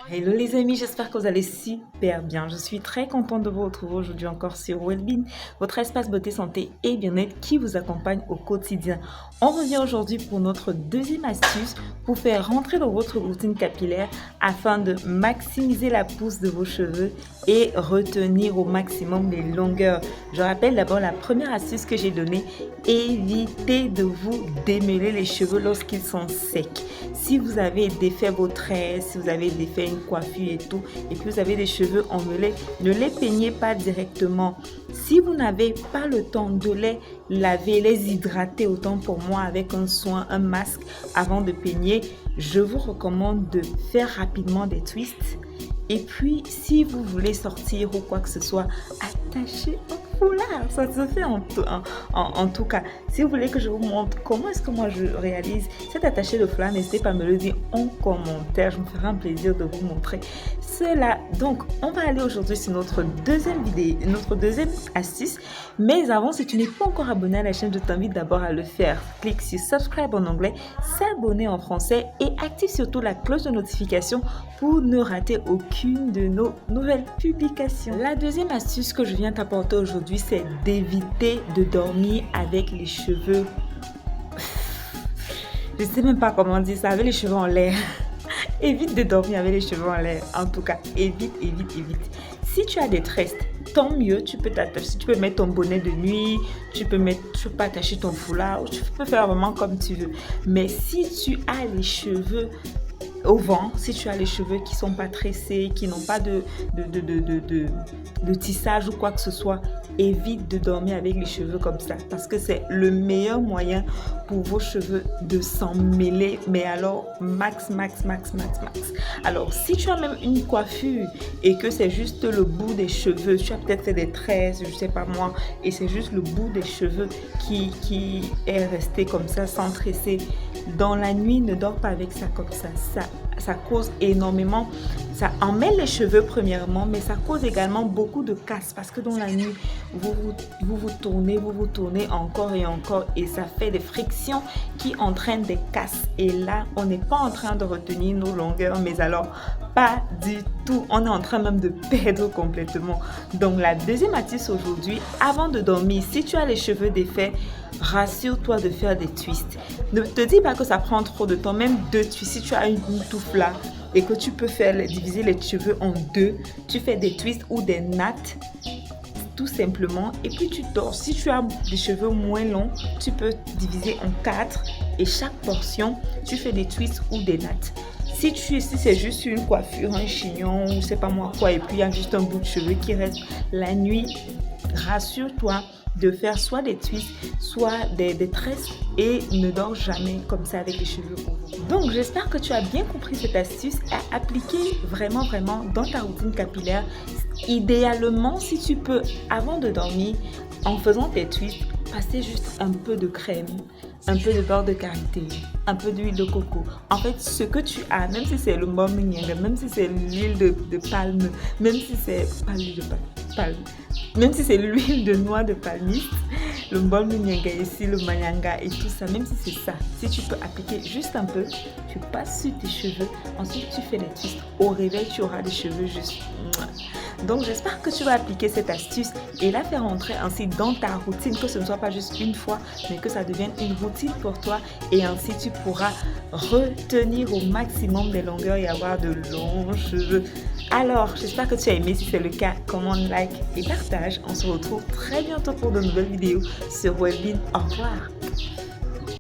Hello les amis, j'espère que vous allez super bien. Je suis très contente de vous retrouver aujourd'hui encore sur Wellbeing, votre espace beauté, santé et bien-être qui vous accompagne au quotidien. On revient aujourd'hui pour notre deuxième astuce pour faire rentrer dans votre routine capillaire afin de maximiser la pousse de vos cheveux et retenir au maximum les longueurs. Je rappelle d'abord la première astuce que j'ai donnée, évitez de vous démêler les cheveux lorsqu'ils sont secs. Si vous avez défait vos tresses, si vous avez défait une coiffure et tout, et puis vous avez des cheveux emmêlés, ne les peignez pas directement. Si vous n'avez pas le temps de les laver, les hydrater autant pour moi avec un soin, un masque avant de peigner, je vous recommande de faire rapidement des twists. Et puis, si vous voulez sortir ou quoi que ce soit, attachez un foulard. Ça se fait en tout cas. Si vous voulez que je vous montre comment est-ce que moi je réalise cet attaché de foulard, n'hésitez pas à me le dire en commentaire. Je me ferai un plaisir de vous montrer cela. Donc, on va aller aujourd'hui sur notre deuxième vidéo, notre deuxième astuce. Mais avant, si tu n'es pas encore abonné à la chaîne, je t'invite d'abord à le faire. Clique sur subscribe en anglais, s'abonner en français et active surtout la cloche de notification pour ne rater aucune de nos nouvelles publications. La deuxième astuce que je viens t'apporter aujourd'hui, c'est d'éviter de dormir avec les cheveux. Je ne sais même pas comment dire ça, avec les cheveux en l'air. Évite de dormir avec les cheveux en l'air. En tout cas, évite. Si tu as des tresses, tant mieux, tu peux t'attacher, tu peux mettre ton bonnet de nuit, tu peux attacher ton foulard, tu peux faire vraiment comme tu veux. Mais si tu as les cheveux au vent, si tu as les cheveux qui sont pas tressés, qui n'ont pas de tissage ou quoi que ce soit, évite de dormir avec les cheveux comme ça parce que c'est le meilleur moyen pour vos cheveux de s'en mêler, mais alors max. Alors si tu as même une coiffure et que c'est juste le bout des cheveux, tu as peut-être fait des tresses, je sais pas moi, et c'est juste le bout des cheveux qui est resté comme ça sans tresser, dans la nuit, ne dors pas avec ça comme ça. Ça cause énormément, ça emmêle les cheveux premièrement, mais ça cause également beaucoup de casse parce que dans la nuit, vous tournez encore et encore et ça fait des frictions qui entraînent des casses. Et là, on n'est pas en train de retenir nos longueurs, mais alors pas du tout. On est en train même de perdre complètement. Donc la deuxième astuce aujourd'hui, avant de dormir, si tu as les cheveux défaits, rassure-toi de faire des twists. Ne te dis pas que ça prend trop de temps, même 2 twists. Si tu as une touffe là et que tu peux diviser les cheveux en 2, tu fais des twists ou des nattes tout simplement et puis tu dors. Si tu as des cheveux moins longs, tu peux diviser en 4 et chaque portion, tu fais des twists ou des nattes. Si c'est juste une coiffure, un chignon ou je sais pas moi quoi et puis il y a juste un bout de cheveux qui reste la nuit, rassure-toi de faire soit des twists, soit des tresses et ne dors jamais comme ça avec les cheveux hauts. Donc j'espère que tu as bien compris cette astuce à appliquer vraiment dans ta routine capillaire. Idéalement, si tu peux, avant de dormir, en faisant tes twists, passer juste un peu de crème, un peu de beurre de karité, un peu d'huile de coco. En fait, ce que tu as, même si c'est le mominga, même si c'est l'huile de palme, même si c'est pas l'huile de palme, même si c'est l'huile de noix de palmiste, le bol manyanga ici, le manyanga et tout ça, même si c'est ça, si tu peux appliquer juste un peu, tu passes sur tes cheveux, ensuite tu fais des twists. Au réveil, tu auras des cheveux juste. Donc j'espère que tu vas appliquer cette astuce et la faire entrer ainsi dans ta routine, que ce ne soit pas juste une fois, mais que ça devienne une routine pour toi et ainsi tu pourras retenir au maximum des longueurs et avoir de longs cheveux. Alors, j'espère que tu as aimé. Si c'est le cas, commente, like et partage. On se retrouve très bientôt pour de nouvelles vidéos sur Wellbeing. Au revoir.